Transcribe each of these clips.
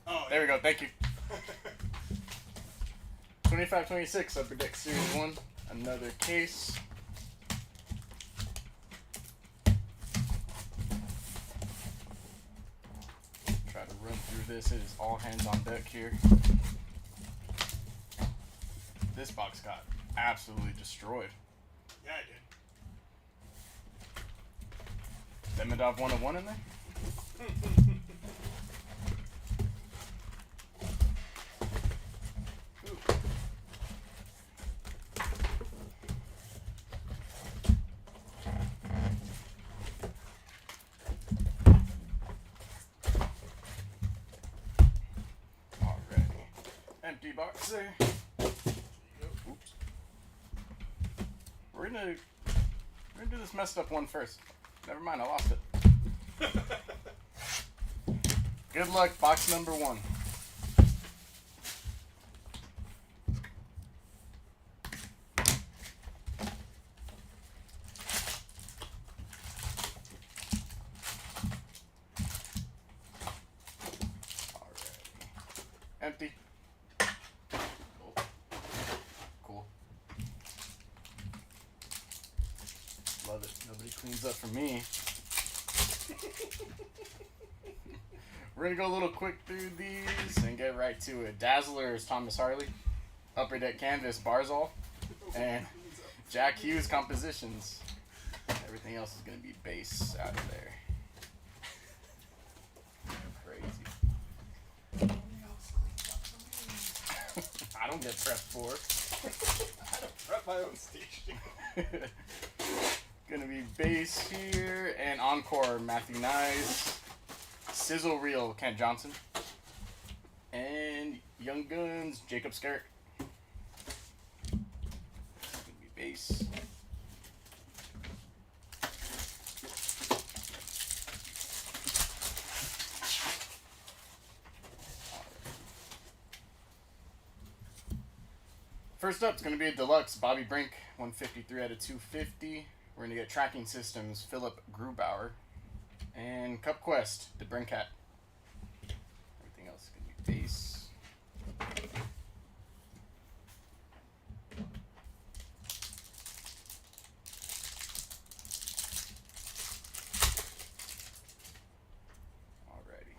Oh, There we go. Thank you. 25-26 Upper Deck Series 1. Another case. Try to run through this. It is all hands on deck here. This box got absolutely destroyed. Yeah, I did. Demidov 101 in there? Alrighty. Empty box there. Oops. We're gonna do this messed up one first. Never mind, I lost it. Good luck, box number 1. Empty. Cool. Love it. Nobody cleans up for me. We're going to go a little quick through these and get right to it. Dazzler is Thomas Harley. Upper Deck Canvas, Barzal. And Jack Hughes Compositions. Everything else is going to be base out of there. Crazy. I don't get prepped for. I don't prep my own station. Gonna be base here and Encore Matthew Nyes, Sizzle Reel Kent Johnson, and Young Guns Jacob Scarrett. Gonna be base. First up, it's going to be a deluxe Bobby Brink, 153 out of 250. We're going to get tracking systems, Philip Grubauer, and Cup Quest, the Brinkat. Everything else is going to be base. Alrighty.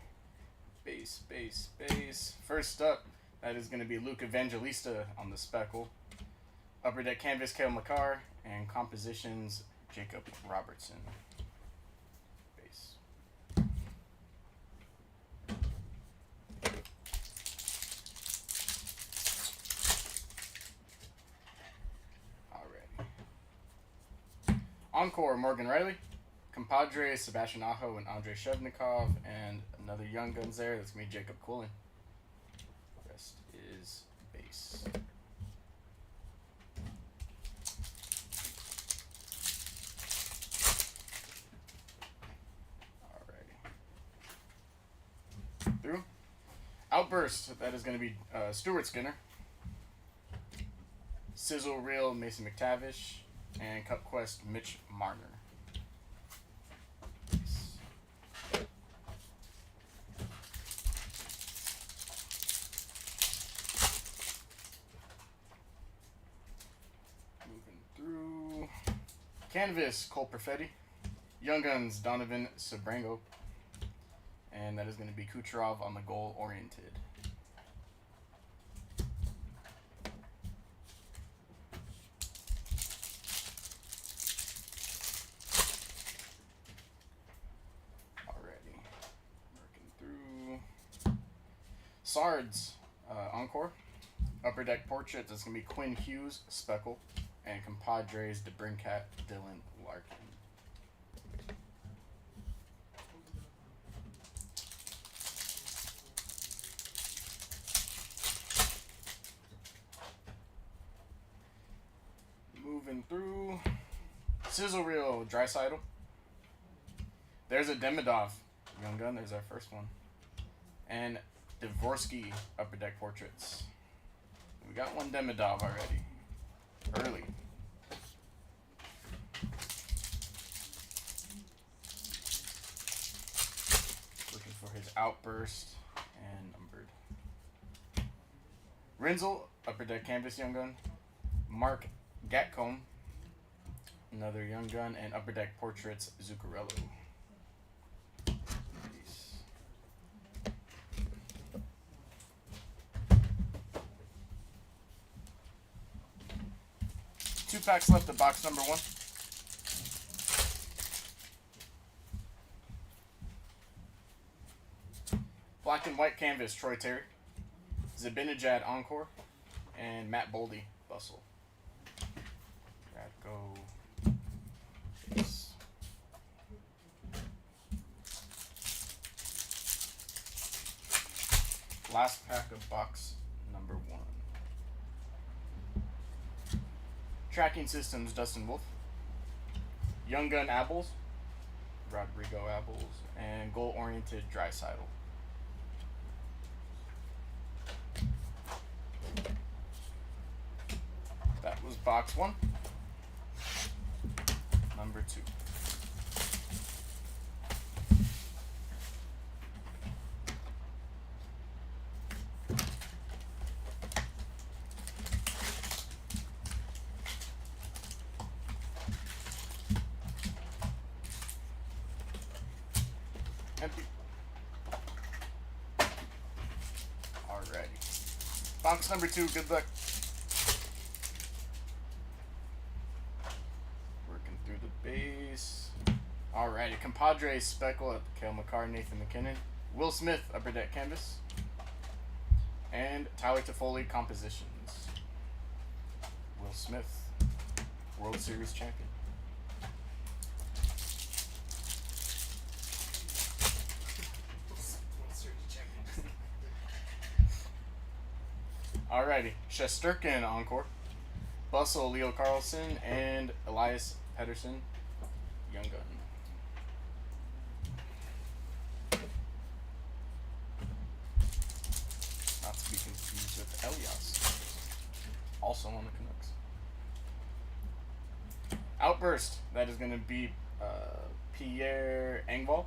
Base, base, base. First up, that is going to be Luke Evangelista on the speckle. Upper Deck Canvas, Cale McCarr. And Compositions, Jacob Robertson. Base. Alrighty. Encore, Morgan Riley. Compadre, Sebastian Aho and Andrei Shevnikov. And another Young Guns there. That's going to be Jacob Coolin. Rest is base. Through. Outburst, that is going to be Stuart Skinner. Sizzle Reel, Mason McTavish. And Cup Quest, Mitch Marner. Moving through. Canvas, Cole Perfetti. Young Guns, Donovan Sabrango. And that is going to be Kucherov on the goal-oriented. Alrighty. Working through. Sards, Encore. Upper Deck Portraits, that's going to be Quinn Hughes, Speckle. And Compadres, DeBrincat, Dylan Larkin. Moving through. Sizzle Reel, Dreisaitl. There's a Demidov, Young Gun. There's our first one. And Dvorsky, Upper Deck Portraits. We got one Demidov already. Early. Looking for his outburst and number Rinzel, Upper Deck Canvas Young Gun. Mark Gatcombe, another Young Gun. And Upper Deck Portraits, Zuccarello. Peace. 2 packs left of box number 1. Black and white canvas, Troy Terry. Zabinajad Encore. And Matt Boldy, Bustle. Go. Yes. Last pack of box number 1. Tracking Systems, Dustin Wolf. Young Gun Apples, Rodrigo Apples. And Goal Oriented Dreisaitl. That was box 1. Number 2. Empty. Alrighty. Box number 2, good luck. Working through the base. Alrighty. Compadres Speckle at Cale Makar, Nathan McKinnon. Will Smith, Upper Deck Canvas. And Tyler Toffoli, Compositions. Will Smith, World Series champion. Alrighty, Shesterkin Encore, Bustle Leo Carlson, and Elias Pettersson, Young Gun. Not to be confused with Elias, also on the Canucks. Outburst, that is going to be Pierre Engvall,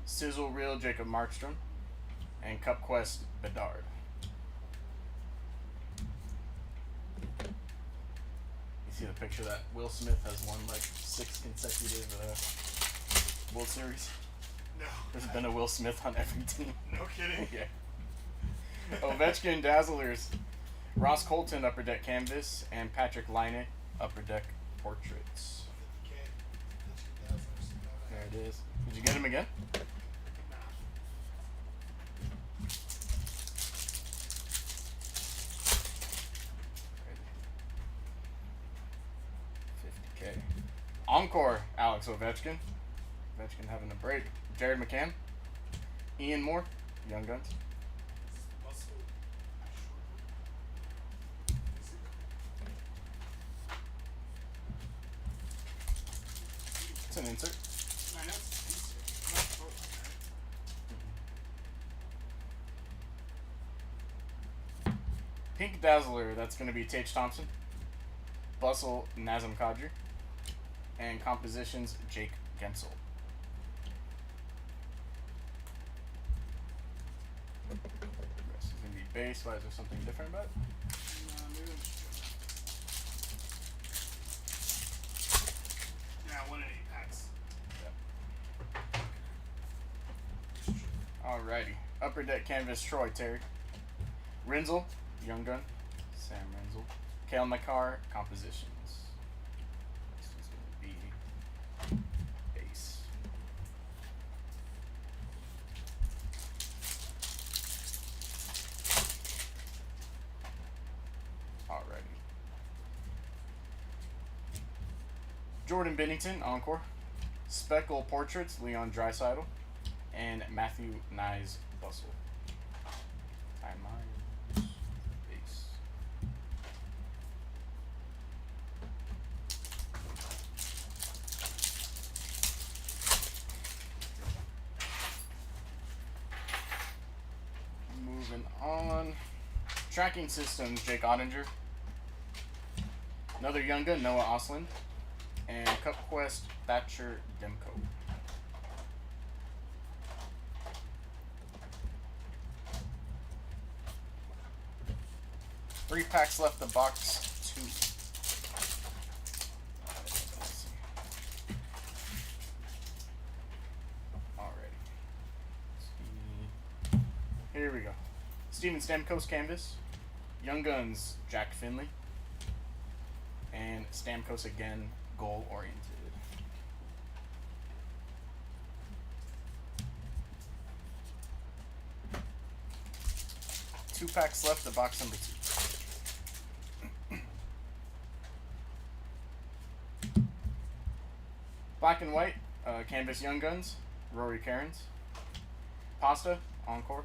Sizzle Reel Jacob Markstrom, and Cup Quest Bedard. See the picture that Will Smith has won like 6 consecutive World Series. No. There's been a Will Smith on every team. No kidding. Yeah. Ovechkin Dazzlers, Ross Colton Upper Deck Canvas, and Patrick Laine Upper Deck Portraits. There it is. Did you get him again? Nah. 50K. Encore, Alex Ovechkin. Ovechkin having a break. Jared McCann. Ian Moore, Young Guns. It's an insert. Pink Dazzler, that's going to be Tage Thompson. Bustle, Nazem Kadri. And Compositions, Jake Gensel. The rest is going to be base. Why is there something different about it? Yeah, 1 in 8 packs. Yep. Alrighty. Upper Deck Canvas, Troy Terry. Rinzel, Young Gun. Sam Rinzel. Cale Makar, Compositions. This is going to be base. Alrighty. Jordan Binnington, Encore. Speckle Portraits, Leon Draisaitl. And Matthew Nyes, Bustle. Timelines. Base. Moving on. Tracking Systems, Jake Ottinger. Another Young Gun, Noah Osland. And Cup Quest, Thatcher Demko. 3 packs left. The box 2. Alrighty. Here we go. Steven Stamkos canvas. Young Guns Jack Finley. And Stamkos again, goal oriented. Two packs left, the box number 2. Black and white, canvas Young Guns, Rory Cairns. Pasta, Encore.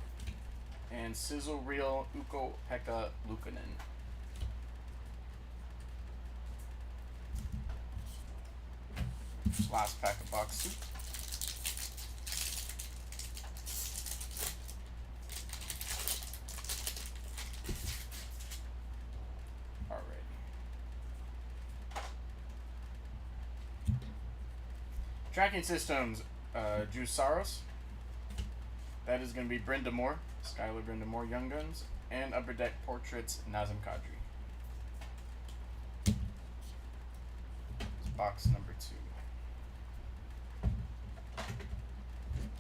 And Sizzle Reel Ukko Pekka Luukkonen. Last pack of box 2. Tracking systems, Juice Saros. That is going to be Brenda Moore, Skylar Brenda Moore, Young Guns, and Upper Deck Portraits, Nazem Kadri. Box number 2.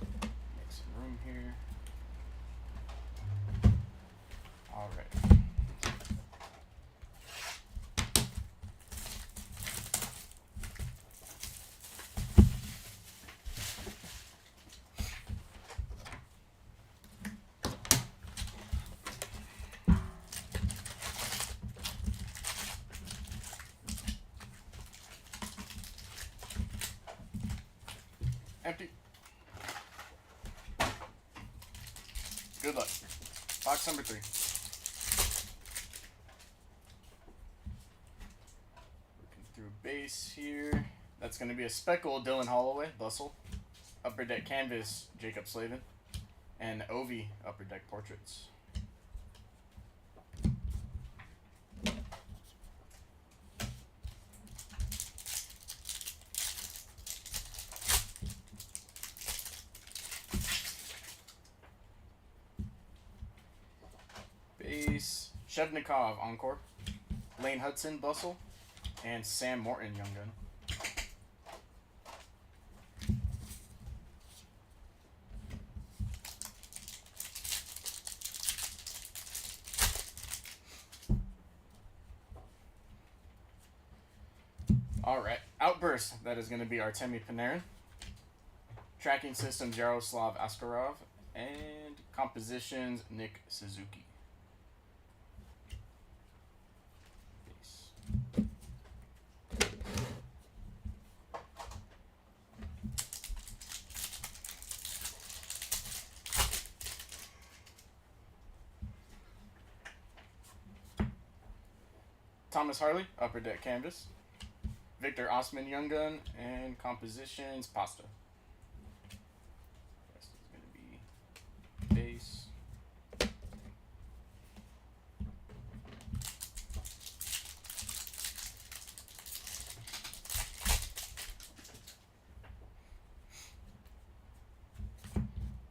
Make some room here. All right. Empty. Good luck. Box number 3. Looking through base here. That's going to be a Speckle Dylan Holloway, Bustle. Upper Deck Canvas, Jacob Slavin. And Ovi, Upper Deck Portraits. Base, Shevnikov, Encore. Lane Hudson, Bustle. And Sam Morton, Young Gun. Alright, Outburst, that is going to be Artemi Panarin. Tracking Systems, Yaroslav Askarov. And Compositions, Nick Suzuki. Thomas Harley, Upper Deck Canvas. Victor Osman, Young Gun, and Compositions, Pasta. Rest is going to be base.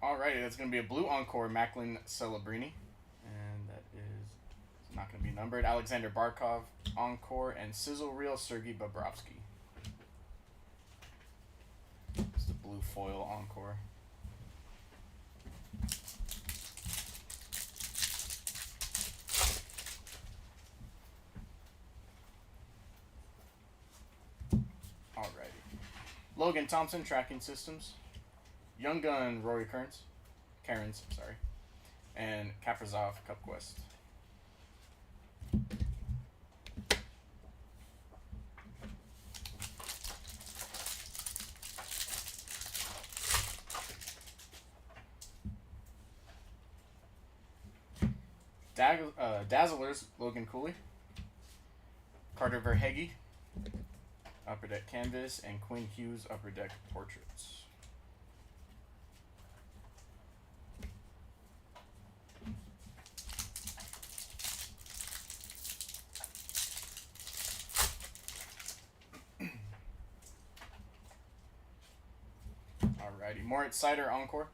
Alrighty, that's going to be a blue Encore, Macklin Celebrini. And that is not going to be numbered. Alexander Barkov, Encore, and Sizzle Reel Sergei Bobrovsky. It's the blue foil Encore. Alrighty. Logan Thompson, Tracking Systems. Young Gun, Rory Cairns, sorry. And Kaprizov, Cup Quest. Dazzlers, Logan Cooley. Carter Verhege, Upper Deck Canvas, and Quinn Hughes, Upper Deck Portraits. Alrighty, Moritz Sider, Encore.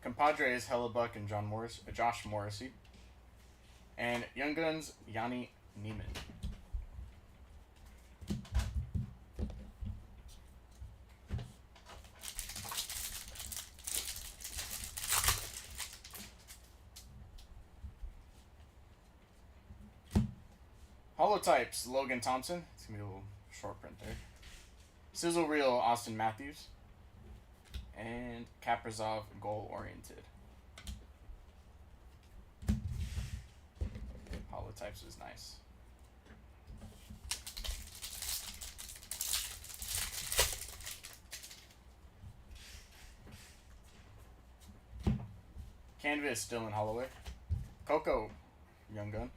Compadres, Hellebuck, and Josh Morrissey. And Young Guns, Yanni Neiman. Holotypes, Logan Thompson. It's going to be a little short print there. Sizzle Reel, Austin Matthews. And Kaprizov, Goal Oriented. Holotypes is nice. Canvas, Dylan Holloway. Coco, Young Gun.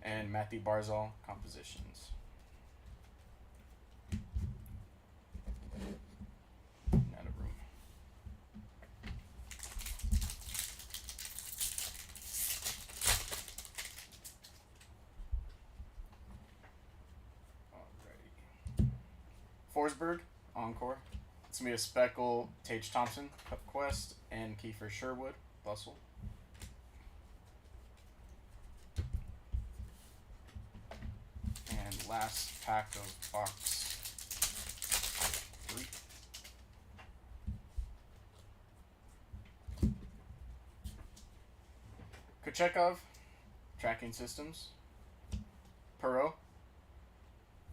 And Matthew Barzal, Compositions. Out of room. Alrighty. Forsberg, Encore. It's going to be a Speckle, Tage Thompson, Cup Quest, and Kiefer Sherwood, Bustle. And last pack of box 3. Kochekov, Tracking Systems. Perot,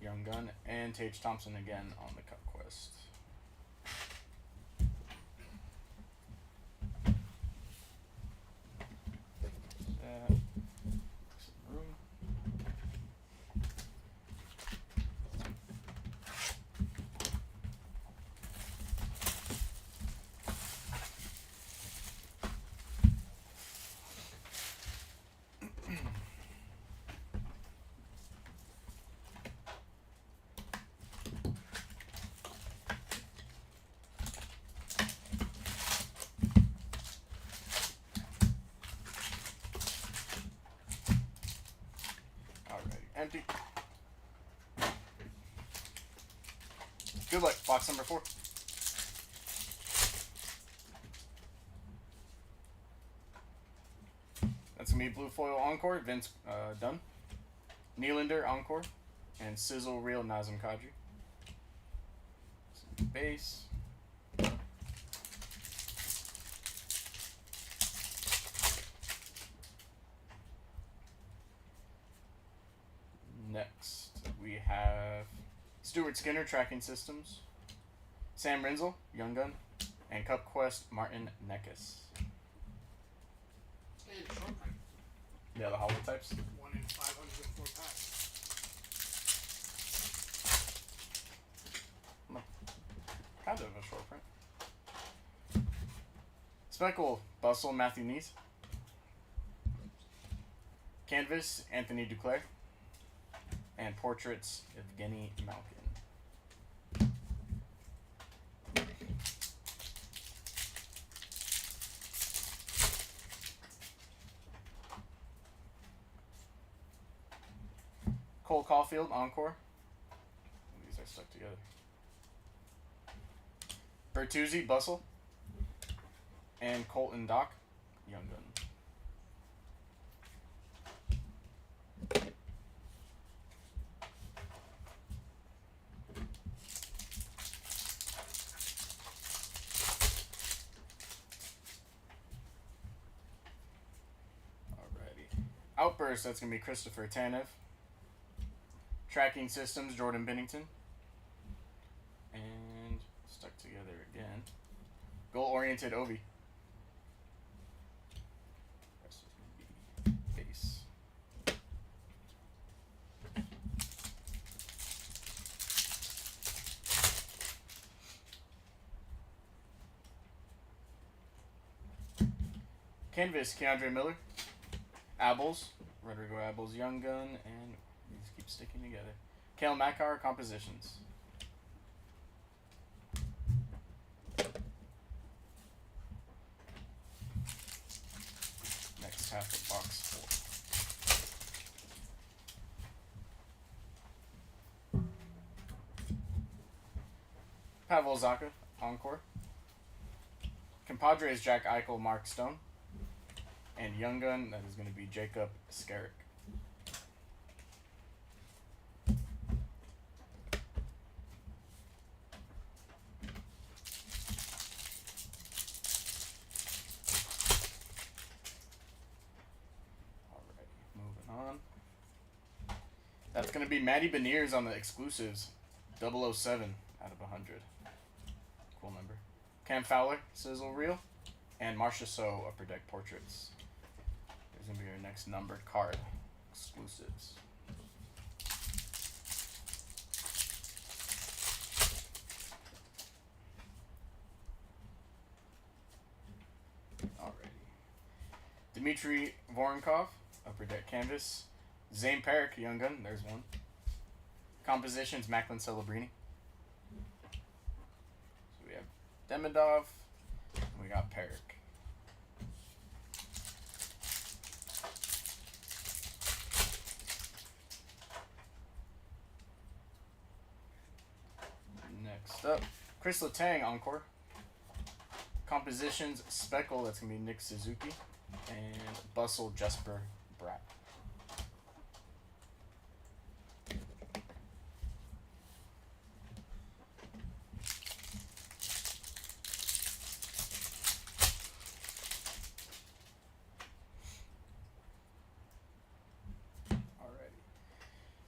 Young Gun, and Tage Thompson again on the Cup Quest. Empty. Good luck. Box number 4. That's going to be Blue Foil Encore, Vince Dunn. Nylander Encore. And Sizzle Reel Nazem Kadri. Base. Next, we have Stuart Skinner, Tracking Systems. Sam Rinzel, Young Gun. And Cup Quest, Martin Neckes. And short print. Yeah, the holotypes. 1 in 504 packs. Kind of a short print. Speckle, Bustle, Matthew Neese. Canvas, Anthony Duclair. And Portraits, Evgeny Malkin. Cole Caulfield, Encore. These are stuck together. Bertuzzi, Bustle. And Colton Dock, Young Gun. Outburst, that's going to be Christopher Tanev. Tracking Systems, Jordan Binnington. And stuck together again. Goal-oriented Ovi. Rest is going to be base. Canvas, Keandre Miller. Abels, Rodrigo Abels, Young Gun, and these keep sticking together. Kale Makar, Compositions. Next half of box 4. Pavel Zacha, Encore. Compadres, Jack Eichel, Mark Stone. And Young Gun, that is going to be Jacob Scarrick. Moving on. That's going to be Matty Beniers on the exclusives. 007 out of 100. Cool number. Cam Fowler, Sizzle Reel. And Marcia So, Upper Deck Portraits. There's going to be your next numbered card. Exclusives. Alrighty. Dmitry Vorenkov, Upper Deck Canvas. Zane Parrick, Young Gun, there's one. Compositions, Macklin Celebrini. So we have Demidov, and we got Parrick. Next up, Chris Letang, Encore. Compositions, Speckle, that's going to be Nick Suzuki. And Bustle, Jesper Bratt.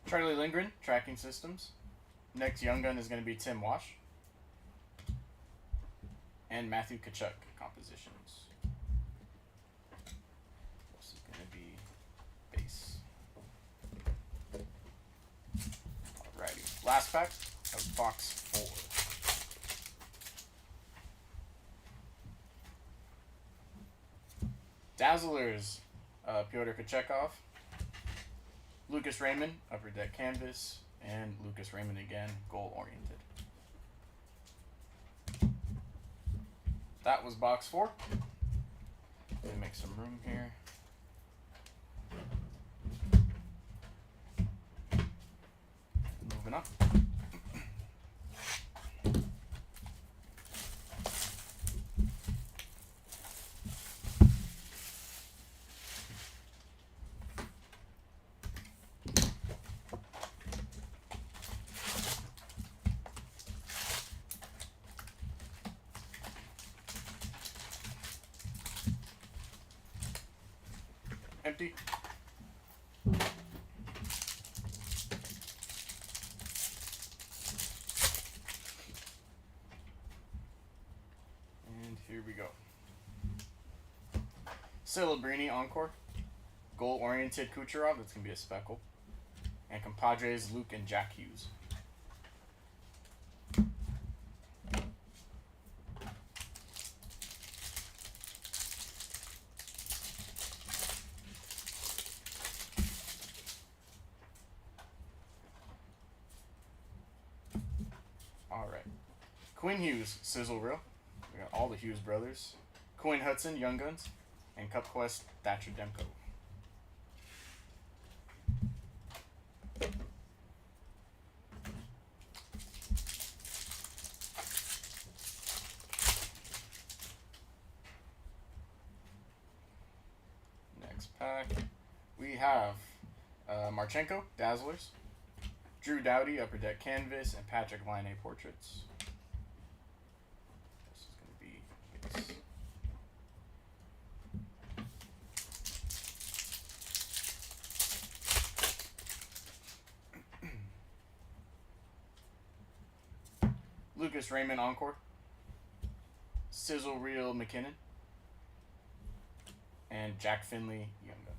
Charlie Lindgren, Tracking Systems. Next Young Gun is going to be Tim Wash. And Matthew Kachuk, Compositions. This is going to be base. Alrighty. Last pack of box 4. Dazzlers, Pyotr Kochekov. Lucas Raymond, Upper Deck Canvas, and Lucas Raymond again, goal oriented. That was box 4. Let me make some room here. Moving on. Empty. And here we go. Celebrini Encore. Goal-oriented Kucherov. That's going to be a Speckle. And Compadres, Luke and Jack Hughes. Alright. Quinn Hughes, Sizzle Reel. We got all the Hughes brothers. Quinn Hudson, Young Guns. And Cup Quest, Thatcher Demko. Next pack. We have Marchenko, Dazzlers. Drew Doughty, Upper Deck Canvas, and Patrick Line Portraits. This is going to be base. Lucas Raymond Encore. Sizzle Reel McKinnon. And Jack Finley Young Gun.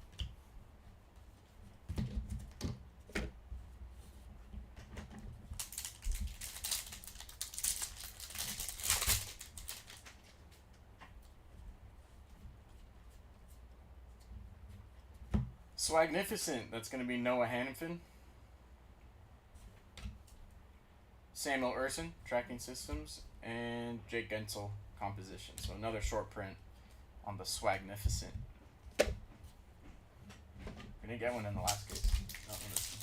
Swagnificent, that's going to be Noah Hannafin. Samuel Urson, Tracking Systems, and Jake Gensel, Composition. So another short print on the Swagnificent. We didn't get one in the last case. Not in this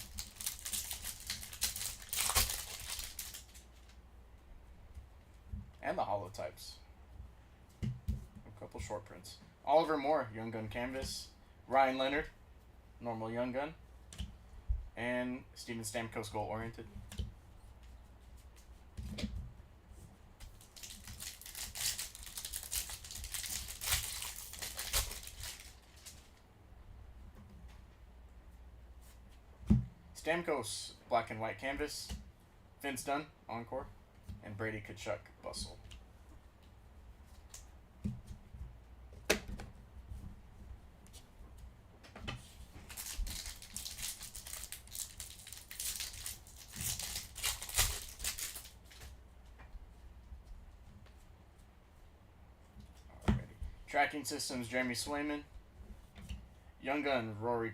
one. And the holotypes. A couple short prints. Oliver Moore, Young Gun canvas. Ryan Leonard, normal Young Gun. And Steven Stamkos, goal oriented. Stamkos, black and white canvas. Vince Dunn, encore. And Brady Tkachuk, bustle. Alrighty. Tracking systems, Jeremy Swayman. Young Gun, Rory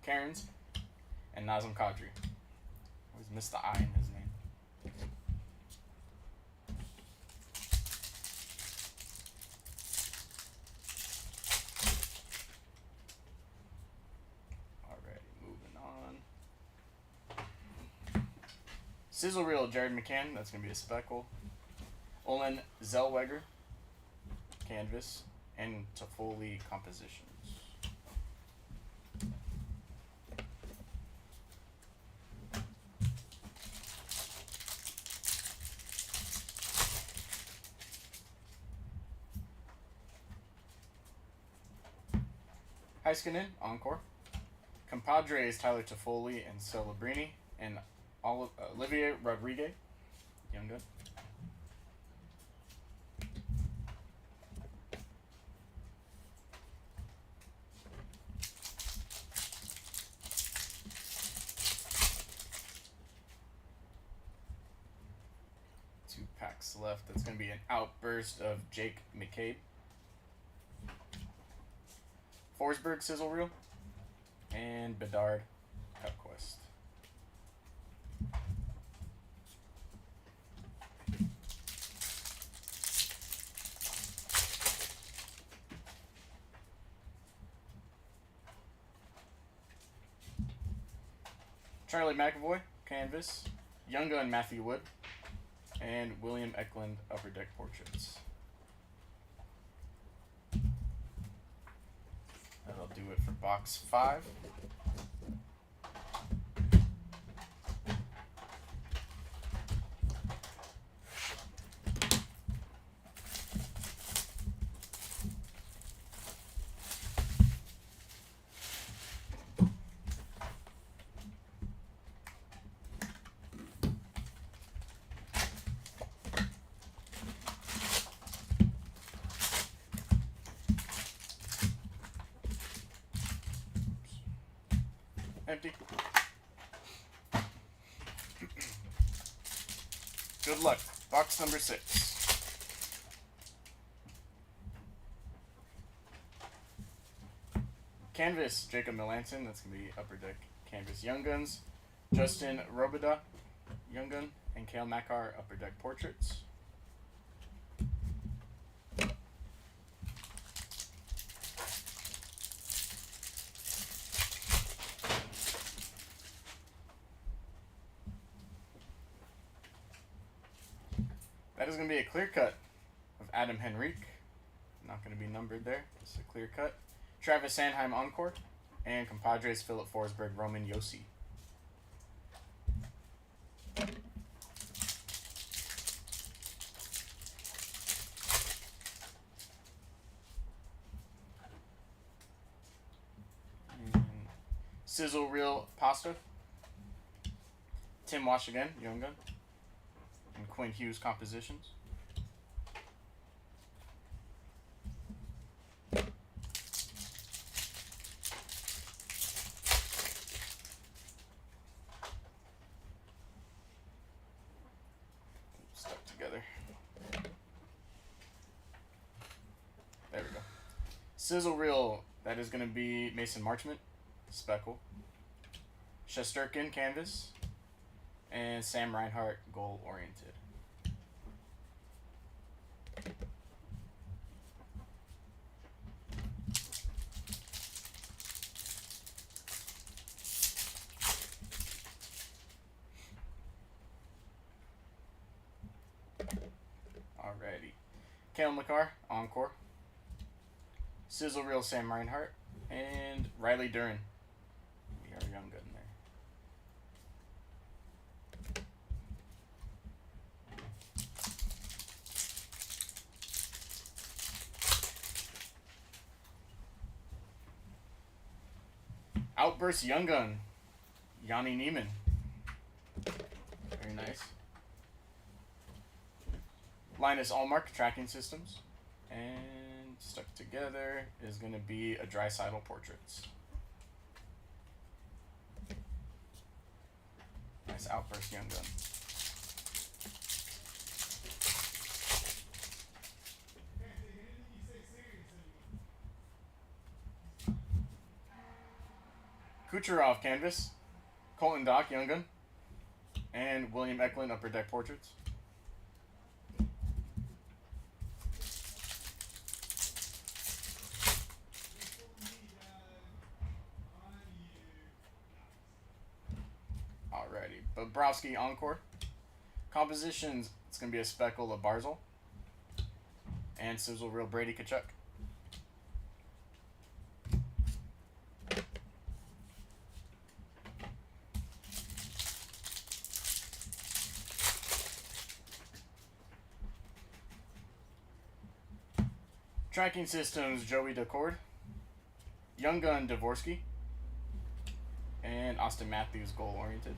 Cairns. And Nazem Kadri. Always missed the I in his name. Alrighty, moving on. Sizzle Reel, Jared McCann. That's going to be a speckle. Olin Zellweger, canvas. And Toffoli compositions. Heiskanen, encore. Compadres, Tyler Toffoli and Celebrini. And Olivier Rodriguez, Young Gun. Two packs left. That's going to be an outburst of Jake McCabe. Forsberg, Sizzle Reel. And Bedard, Cup Quest. Charlie McAvoy, canvas. Young Gun, Matthew Wood. And William Eklund, Upper Deck portraits. That'll do it for box 5. Empty. Good luck. Box number 6. Canvas, Jacob Melanson. That's going to be Upper Deck canvas Young Guns. Justin Robida, Young Gun. And Cale Makar, Upper Deck portraits. That is going to be a clear cut of Adam Henrique. Not going to be numbered there. Just a clear cut. Travis Sanheim, encore. And Compadres, Philip Forsberg, Roman Josi. Sizzle Reel Pasta. Tim Wash again, Young Gun. And Quinn Hughes compositions. Stuck together. There we go. Sizzle Reel, that is going to be Mason Marchment, speckle. Shesterkin, canvas. And Sam Reinhart, goal oriented. Alrighty. Cale Makar, encore. Sizzle Reel Sam Reinhart, and Riley Duran. We are young gun there. Outburst Young Gun, Yanni Neiman. Very nice. Linus Allmark Tracking Systems. And stuck together is going to be a Dreisaitl Portraits. Nice Outburst Young Gun. Kucherov Canvas, Colton Dock Young Gun, and William Eklund Upper Deck Portraits. Alrighty, Bobrovsky Encore. Compositions, it's going to be a Speckle of Barzal. And Sizzle Reel Brady Tkachuk. Tracking Systems, Joey Decord. Young Gun, Dvorsky. And Austin Matthews, Goal Oriented.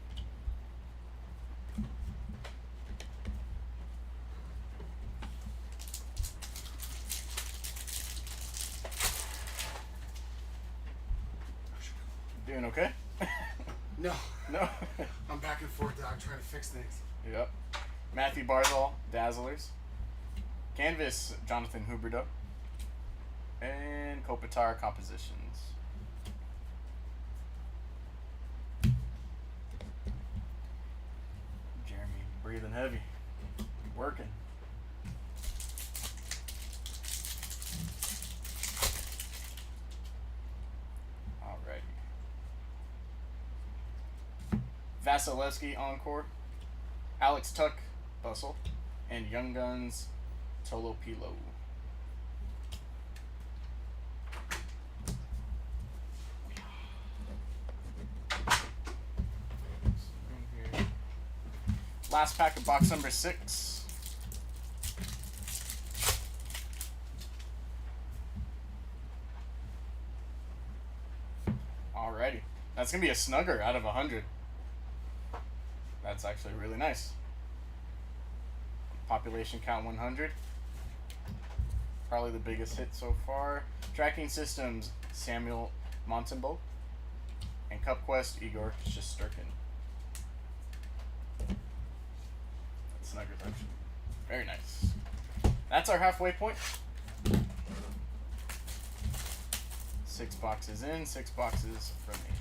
Doing okay? No. No? I'm back and forth, dog, trying to fix things. Yep. Matthew Barzal, Dazzlers. Canvas, Jonathan Huberdeau. And Kopitar Compositions. Jeremy, breathing heavy. Working. Alrighty. Vasilevsky Encore. Alex Tuck, Bustle. And Young Guns, Tolo Pilo. Last pack of box number 6. Alrighty. That's going to be a snugger out of 100. That's actually really nice. Population count 100. Probably the biggest hit so far. Tracking Systems, Samuel Montembeau. And Cup Quest, Igor Shesterkin. Snuggers, actually. Very nice. That's our halfway point. 6 boxes in, 6 boxes remaining.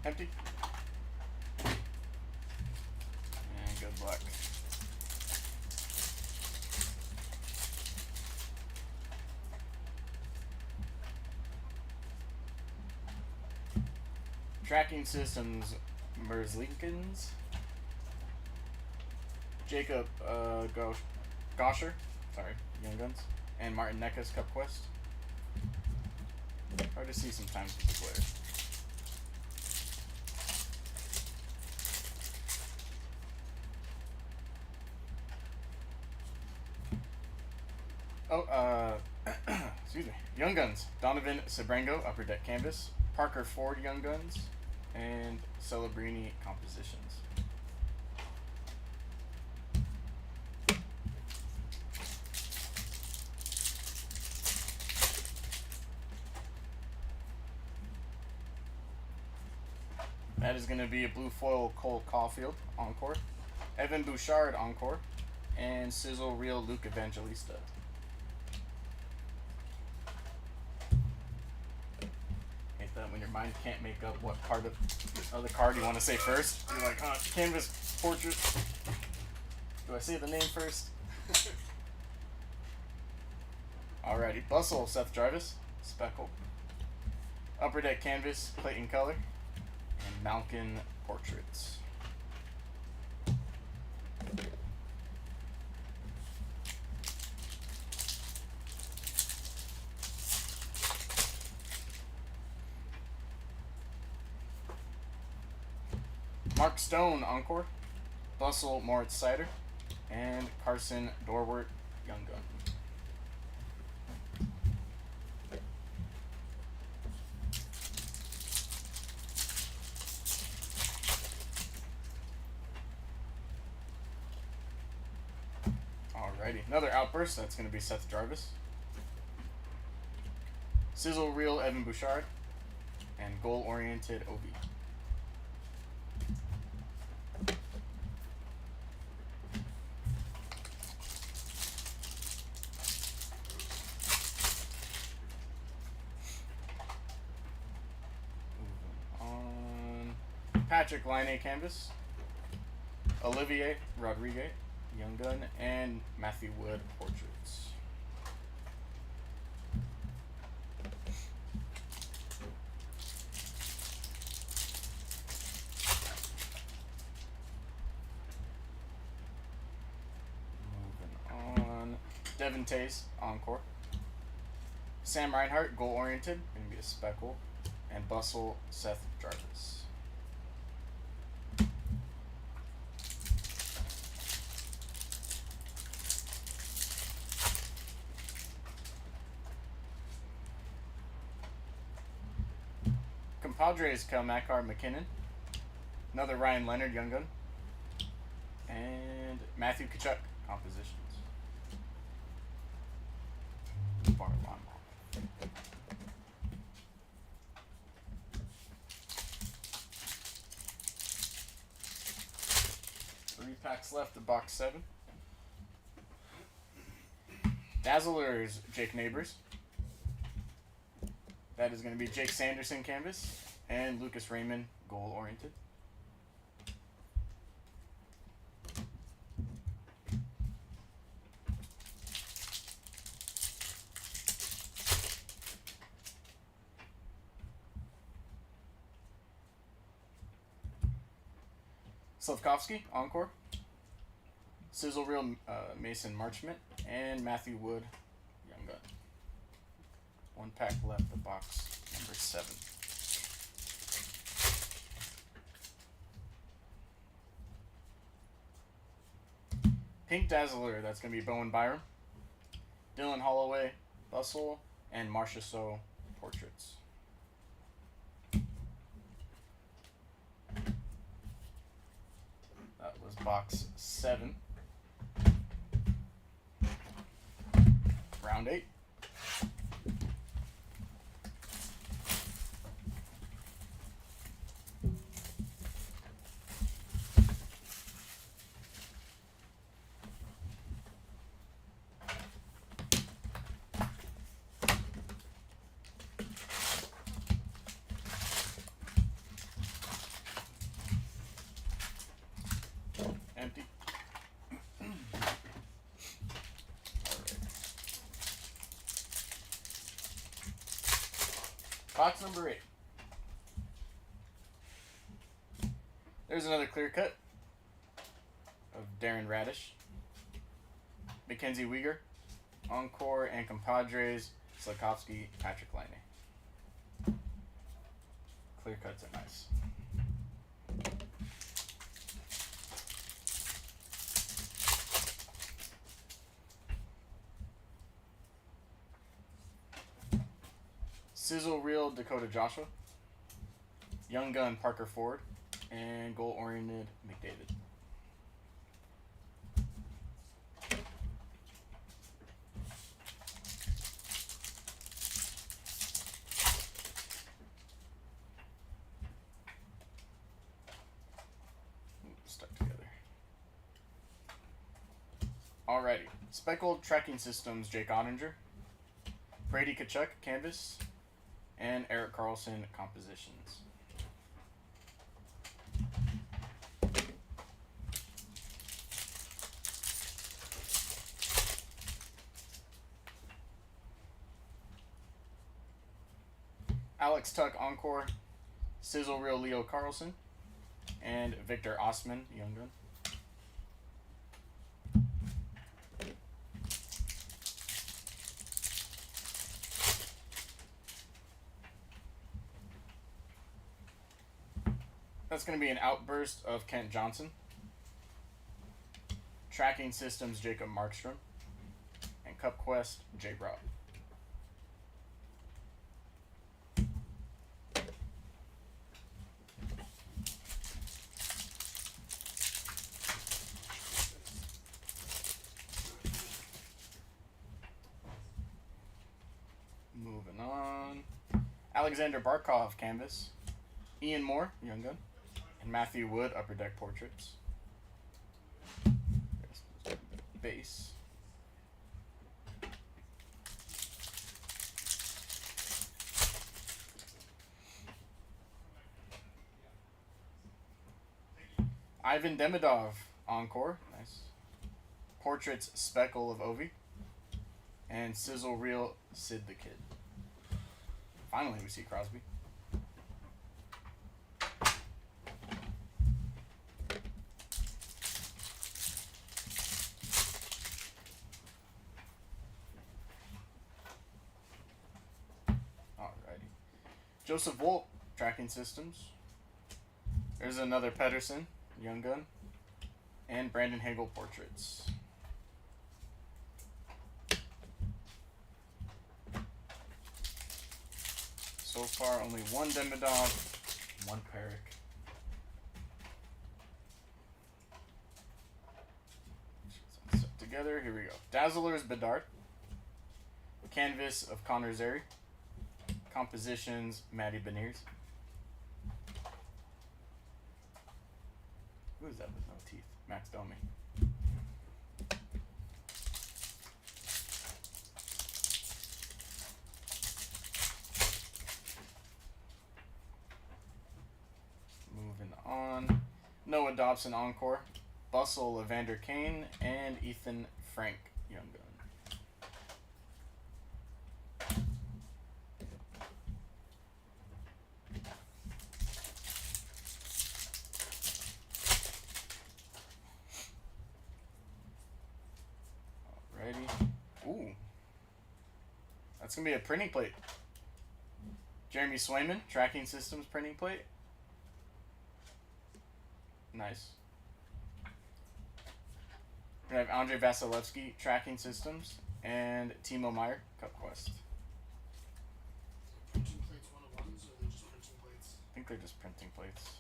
Empty. And good luck. Tracking Systems, Merzlikins. Jacob Gosher, sorry, Young Guns. And Martin Necas, Cup Quest. Hard to see sometimes with the glare. Excuse me. Young Guns, Donovan Sebrango, Upper Deck Canvas. Parker Ford, Young Guns. And Celebrini Compositions. That is going to be a blue foil Cole Caulfield Encore. Evan Bouchard Encore. And Sizzle Reel Luke Evangelista. Hate that when your mind can't make up what part of the other card you want to say first. You're like, canvas portrait. Do I say the name first? Alrighty. Bustle, Seth Jarvis. Speckle. Upper Deck Canvas, Clayton Color. And Malkin Portraits. Mark Stone, Encore. Bustle, Moritz Sider. And Carson Dorwart, Young Gun. Alrighty, another outburst. That's going to be Seth Jarvis. Sizzle Reel, Evan Bouchard. And Goal-Oriented, Obi. On Patrick Laine Canvas. Olivier Rodriguez, Young Gun, and Matthew Wood Portraits. Moving on, Devin Tays, Encore. Sam Reinhart, Goal Oriented, gonna be a Speckle, and Bustle, Seth Jarvis. Padres, Kel Makar, McKinnon. Another Ryan Leonard, Young Gun. And Matthew Tkachuk, Compositions. Varlamov. 3 packs left of box 7. Dazzlers, Jake Neighbors. That is going to be Jake Sanderson Canvas. And Lucas Raymond, Goal Oriented. Slavkovsky, Encore. Sizzle Reel, Mason Marchment. And Matthew Wood, Young Gun. 1 pack left of box number 7. Pink Dazzler, that's going to be Bowen Byram. Dylan Holloway, Bustle, and Marcia So, Portraits. That was box 7. Round 8. Empty. Box number 8. There's another clear cut of Darren Radish, Mackenzie Weegar, Encore, and Compadres, Slavkovsky, Patrick Laine. Clear cuts are nice. Sizzle Reel, Dakota Joshua. Young Gun, Parker Ford. And Goal Oriented, McDavid. Stuck together. Alrighty. Speckled Tracking Systems, Jake Ottinger. Brady Tkachuk, Canvas. And Eric Carlson, Compositions. Alex Tuck Encore, Sizzle Reel Leo Carlson, and Victor Osman Young Gun. That's going to be an Outburst of Kent Johnson, Tracking Systems Jacob Markstrom, and Cup Quest J. Rob. Moving on. Alexander Barkov Canvas, Ian Moore Young Gun, and Matthew Wood Upper Deck Portraits. There's the base. Ivan Demidov Encore, nice. Portraits Speckle of Ovi, and Sizzle Reel Sid the Kid. Finally, we see Crosby. Alrighty. Joseph Volt, Tracking Systems. There's another Pedersen, Young Gun. And Brandon Hagel Portraits. So far, only one Demidov, one Peric. Set together, here we go. Dazzlers Bedard. Canvas of Connor Zeri. Compositions, Matty Beniers. Who is that with no teeth? Max Domi. Moving on. Noah Dobson Encore. Bustle Evander Kane and Ethan Frank Young Gun. Ooh. That's going to be a printing plate. Jeremy Swayman, Tracking Systems printing plate. Nice. We have Andrei Vasilevsky, Tracking Systems, and Timo Meyer, Cup Quest. Printing plates 101s, or they're just printing plates? I think they're just printing plates.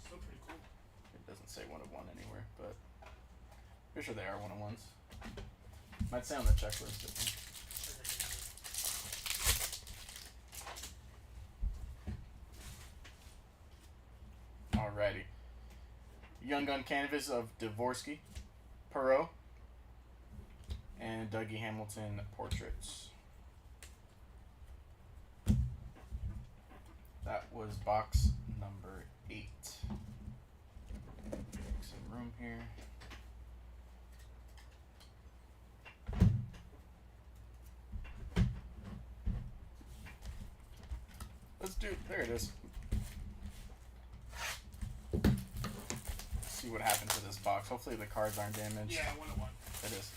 Still pretty cool. It doesn't say 101 anywhere, but pretty sure they are 101s. Might say on the checklist. Alrighty. Young Gun Canvas of Dvorsky, Perot, and Dougie Hamilton Portraits. That was box number 8. Make some room here. Let's do, there it is. Let's see what happened to this box. Hopefully the cards aren't damaged. Yeah, 101. It is.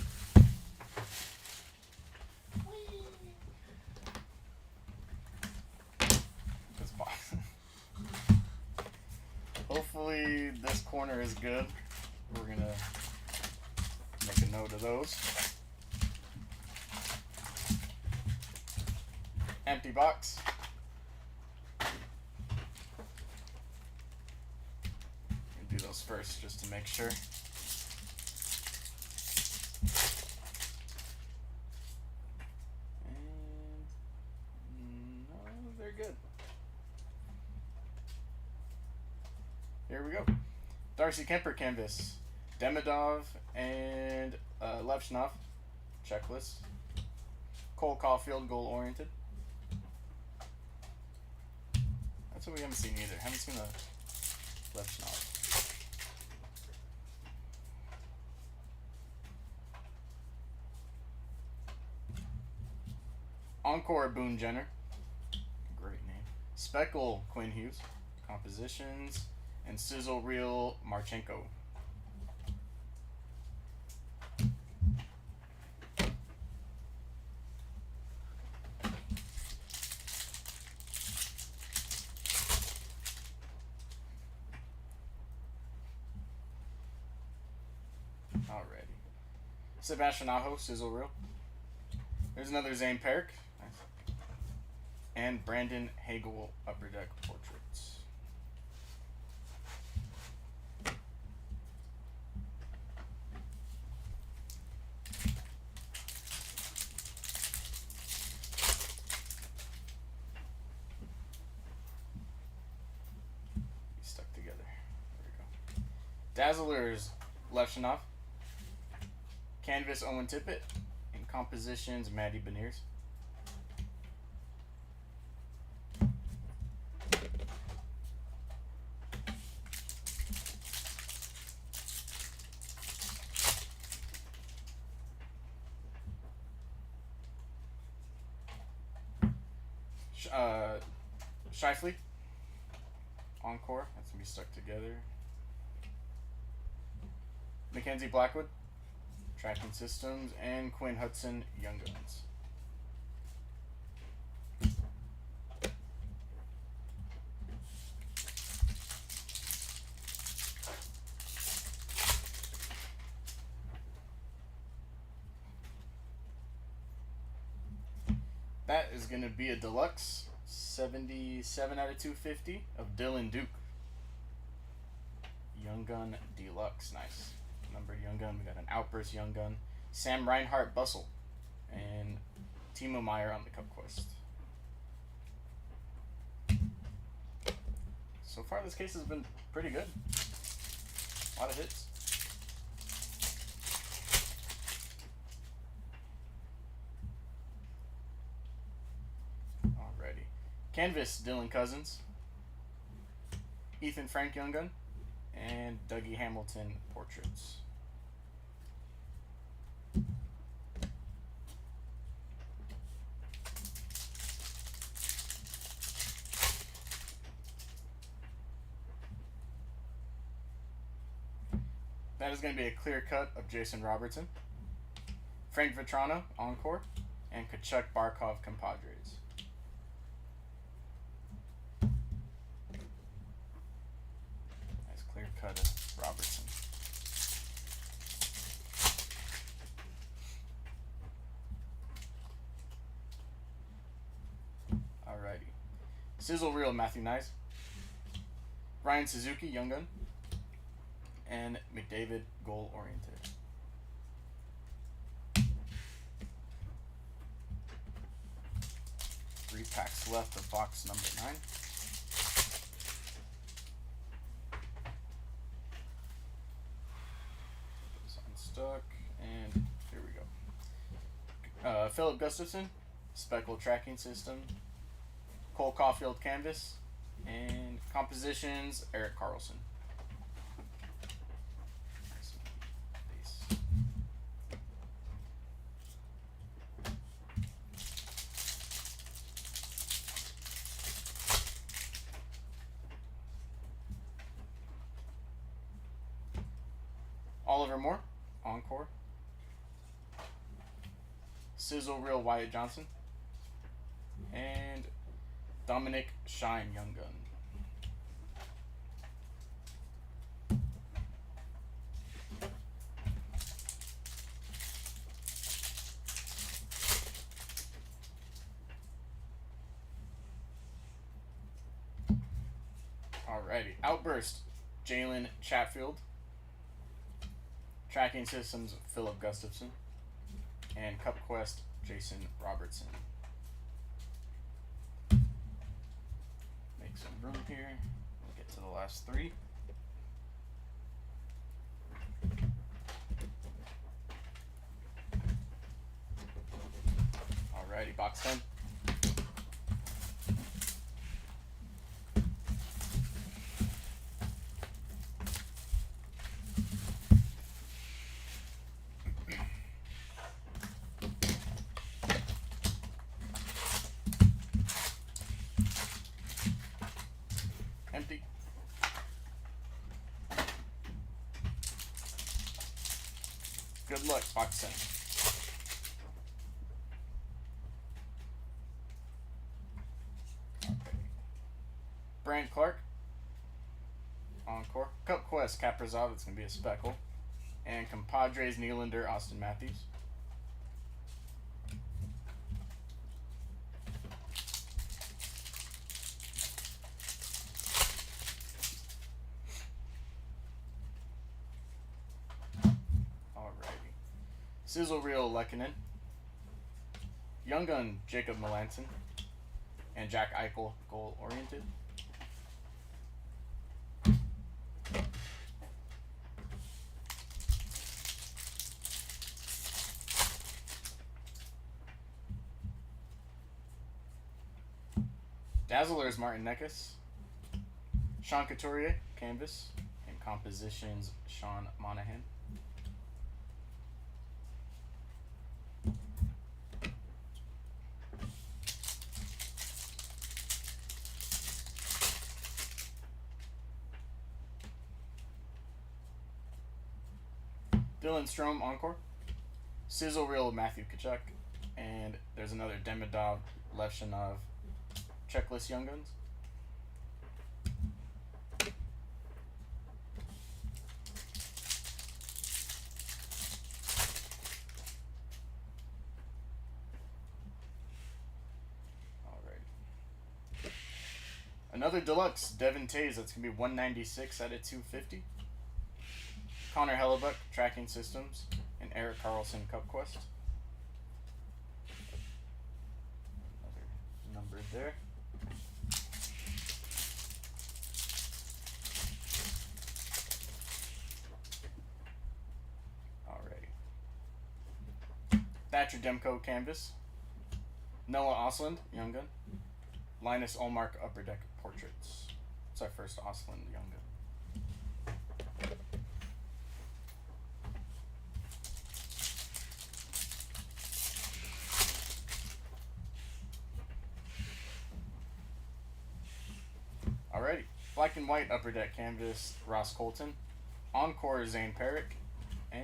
This box. Hopefully this corner is good. We're gonna make a note of those. Empty box. Do those first just to make sure. And no, they're good. Here we go. Darcy Kemper Canvas, Demidov and Levshnov checklist. Cole Caulfield goal oriented. That's what we haven't seen either. Haven't seen a Levshnov. Encore Boone Jenner, Speckle Quinn Hughes, compositions, and Sizzle Reel Marchenko. Alrighty. Sebastian Aho, Sizzle Reel. There's another Zane Perrick. Nice. And Brandon Hagel, Upper Deck Portraits. Stuck together. There we go. Dazzlers, Levshinov. Canvas, Owen Tippett. And compositions, Maddie Beniers. Shifley, Encore, that's gonna be stuck together. Mackenzie Blackwood, Tracking Systems, and Quinn Hudson, Young Guns. That is gonna be a deluxe. 77 out of 250 of Dylan Duke. Young Gun Deluxe. Nice. Numbered Young Gun. We got an Outburst Young Gun. Sam Reinhart Bustle. And Timo Meyer on the Cup Quest. So far this case has been pretty good. A lot of hits. Canvas, Dylan Cousins, Ethan Frank Young Gun, and Dougie Hamilton Portraits. That is going to be a clear cut of Jason Robertson, Frank Vetrano, Encore, and Kachuk Barkov, Compadres. Cut of Robertson. Alrighty. Sizzle Reel Matthew Nice. Ryan Suzuki Young Gun. And McDavid Goal Oriented. Three packs left of box number 9. And here we go. Philip Gustafson, Speckle Tracking System, Cole Caulfield Canvas, and compositions, Eric Carlson. Oliver Moore, Encore. Sizzle Reel Wyatt Johnson. And Dominic Shine Young Gun. Alrighty. Outburst, Jalen Chatfield. Tracking Systems, Philip Gustafson. And Cup Quest, Jason Robertson. Make some room here. We'll get to the last 3. Alrighty, box 10. luck, box 10. Brand Clark. Encore. Cup Quest, Kaprizov. It's going to be a speckle. And Compadres, Nylander, Austin Matthews. Alrighty. Sizzle Reel Lehkonen. Young Gun, Jacob Melanson. And Jack Eichel, goal oriented. Dazzlers, Martin Necas. Sean Couturier, canvas. And compositions, Sean Monahan. Dylan Strome, Encore. Sizzle Reel, Matthew Tkachuk. And there's another Demidov, Levshinov, checklist Young Guns. Alright. Another deluxe, Devin Tays. That's going to be 196 out of 250. Connor Hellebuck, Tracking Systems. And Eric Carlson, Cup Quest. Another number there. Thatcher Demko, canvas. Noah Osland, Young Gun. Linus Ullmark, Upper Deck portraits. It's our first Osland Young Gun. Alrighty. Black and white Upper Deck canvas, Ross Colton. Encore, Zane Perrick. And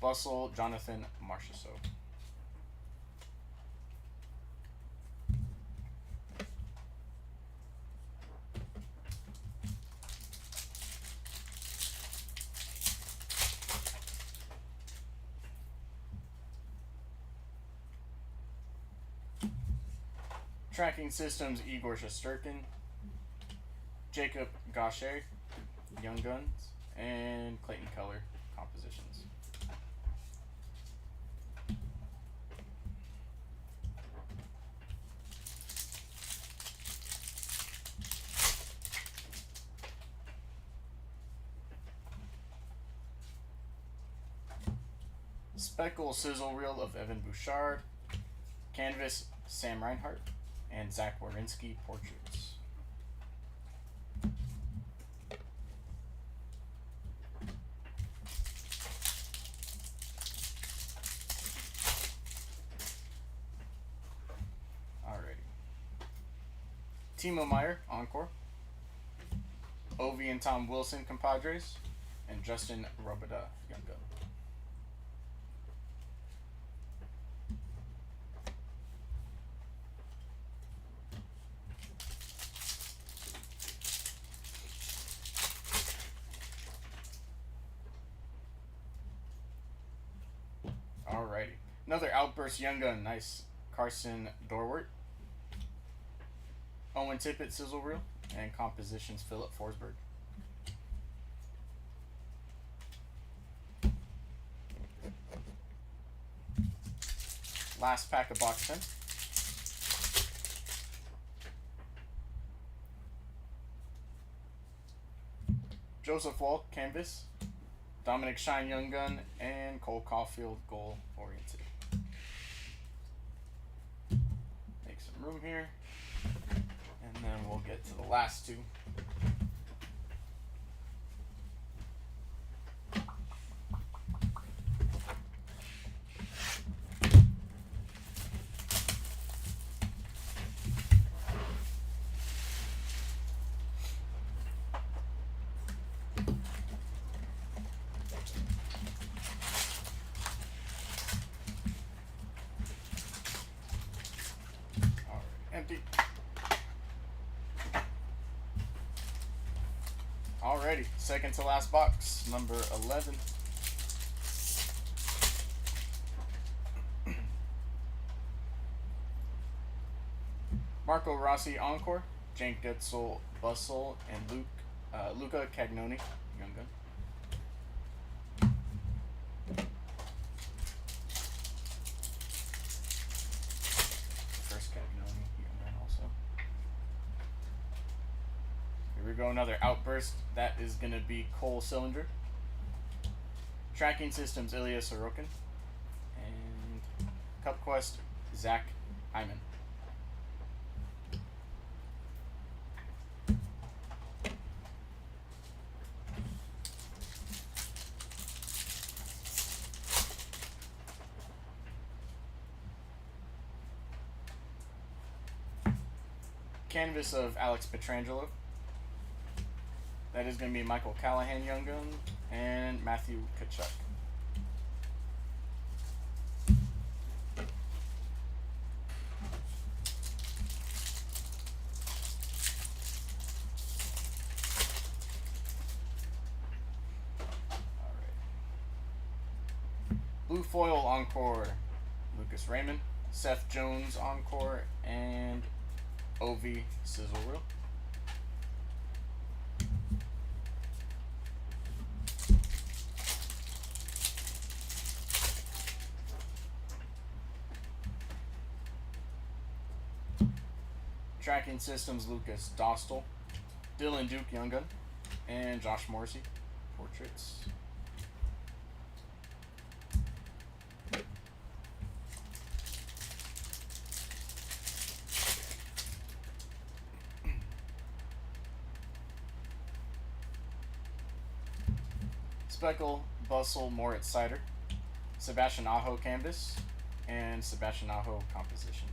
Bustle, Jonathan Marchessault. Tracking Systems, Igor Shesterkin. Jacob Gaucher, Young Guns. And Clayton Keller, compositions. Speckle Sizzle Reel of Evan Bouchard. Canvas, Sam Reinhart. And Zach Werenski, portraits. Alrighty. Timo Meyer, Encore. Ovi and Tom Wilson, Compadres. And Justin Robida, Young Gun. Alrighty. Another Outburst Young Gun. Nice. Carson Dorwart. Owen Tippett, Sizzle Reel. And compositions, Philip Forsberg. Last pack of box 10. Joseph Walt, canvas. Dominic Shine, Young Gun. And Cole Caulfield, goal oriented. Make some room here. And then we'll get to the last two. Empty. Alrighty, second to last box, number 11. Marco Rossi Encore, Cenk Getzel Bustle, and Luca Cagnoni, Young Gun. First Cagnoni, Young Gun also. Here we go, another outburst. That is going to be Cole Sillinger. Tracking Systems, Ilya Sorokin. And Cup Quest, Zach Hyman. Canvas of Alex Pietrangelo. That is going to be Michael Callahan, Young Gun, and Matthew Tkachuk. Blue Foil Encore, Lucas Raymond. Seth Jones Encore, and Ovi Sizzle Reel. Tracking Systems, Lucas Dostal. Dylan Duke, Young Gun, and Josh Morrissey, Portraits. Speckle, Bustle, Moritz Sider, Sebastian Aho Canvas, and Sebastian Aho Compositions.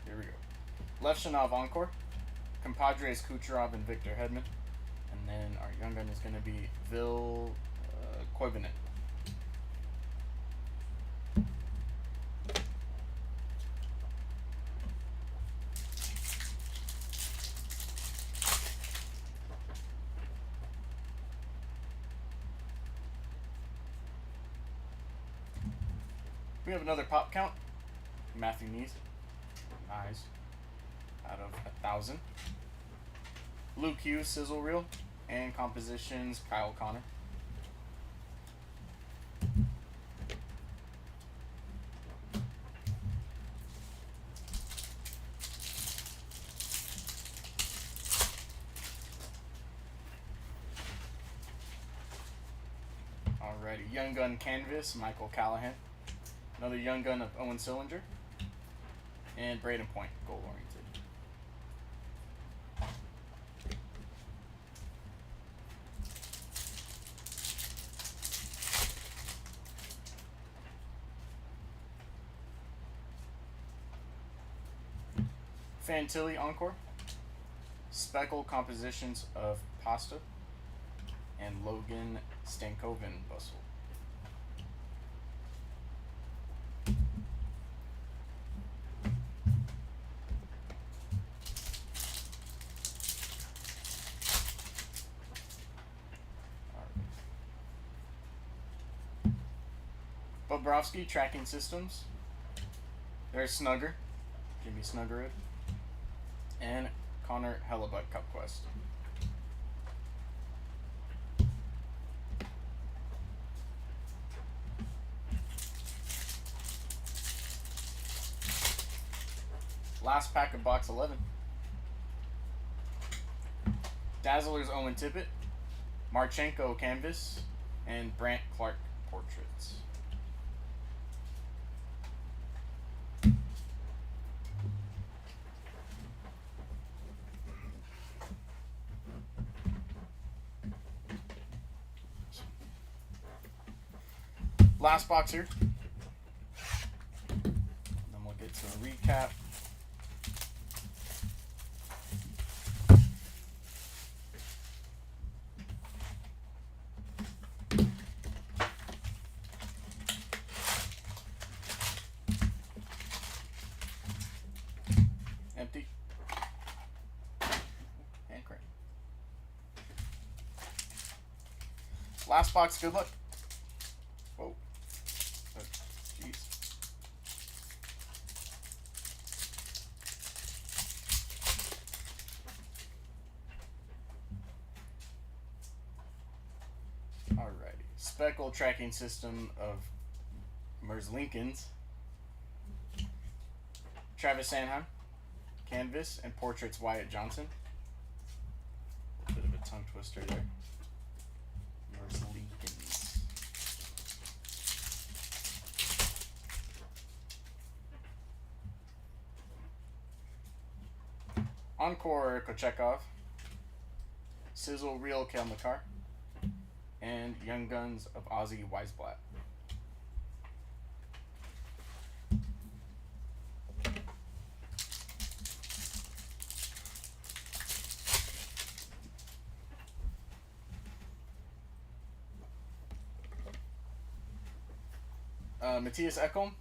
Here we go. Levshinov Encore, Compadres Kucherov and Victor Hedman, and then our Young Gun is going to be Vil Koivunen. We have another pop count. Matthew Nees. Nice. Out of 1,000. Luke Hughes, Sizzle Reel, and Compositions, Kyle Connor. Alrighty, Young Gun Canvas, Michael Callahan. Another Young Gun of Owen Sillinger. And Braden Point, goal oriented. Fantilli Encore. Speckle Compositions of Pasta. And Logan Stankoven Bustle. Bobrovsky Tracking Systems. There's Snugger. Jimmy Snuggerud. And Connor Hellebuck Cup Quest. Last pack of box 11. Dazzler's Owen Tippett, Marchenko Canvas, and Brant Clark Portraits. Last box here. Then we'll get to a recap. Last box, good luck. Whoa. Jeez. Alrighty. Speckle tracking system of Merz Lincoln's. Travis Sanheim. Canvas and portraits Wyatt Johnson. A bit of a tongue twister there. Merz Lincoln's. Encore Kochekov. Sizzle Real Kale McCarr. And Young Guns of Ozzy Weisblatt. Matthias Ekholm,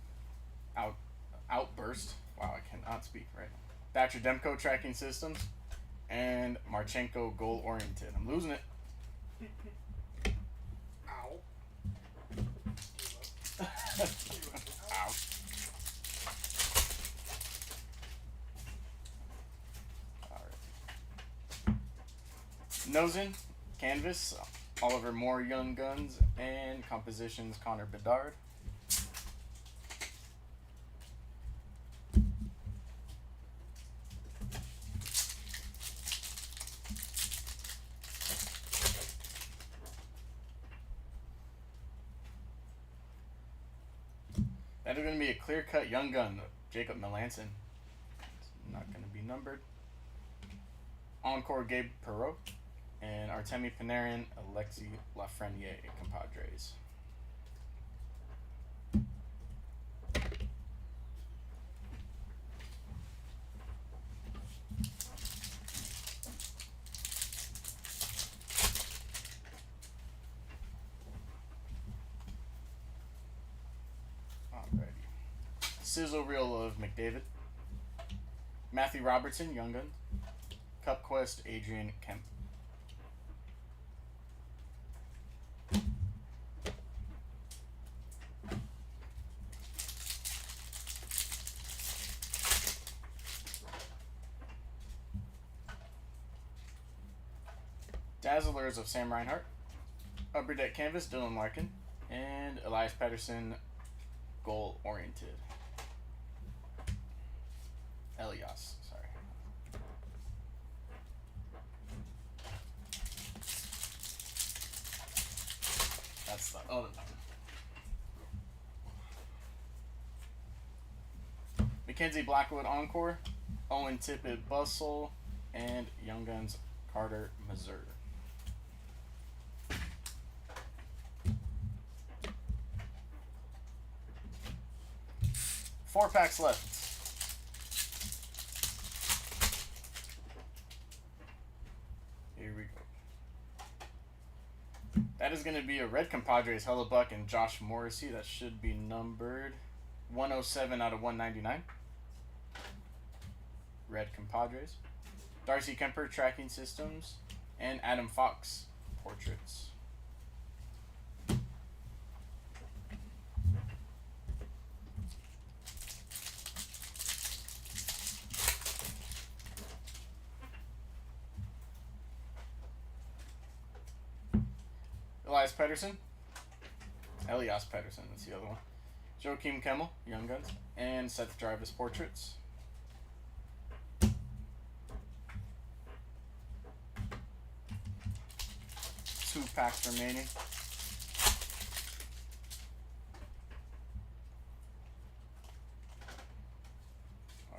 Outburst. Wow, I cannot speak right now. Thatcher Demko Tracking Systems, and Marchenko Goal Oriented. I'm losing it. Ow. Ow. Alright. Nosen, Canvas, Oliver Moore Young Guns, and Compositions Connor Bedard. That is going to be a clear-cut Young Gun, Jacob Melanson. It's not going to be numbered. Encore Gabe Perreault. And Artemi Panarin, Alexi Lafreniere, compadres. Sizzle Reel of McDavid. Matthew Robertson, Young Guns. Cup Quest, Adrian Kemp. Dazzlers of Sam Reinhart. Upper Deck Canvas, Dylan Larkin. And Elias Pettersson, Goal Oriented. Elias, sorry. That's the other one. Mackenzie Blackwood Encore, Owen Tippett Bustle, and Young Guns Carter Mazur. Four packs left. Here we go. That is going to be a red Compadres, Hellebuck and Josh Morrissey. That should be numbered 107 out of 199. Red Compadres. Darcy Kemper Tracking Systems. And Adam Fox Portraits. Elias Pettersson. Elias Pettersson, that's the other one. Joakim Kemmel, Young Guns. And Seth Jarvis Portraits. Two packs remaining.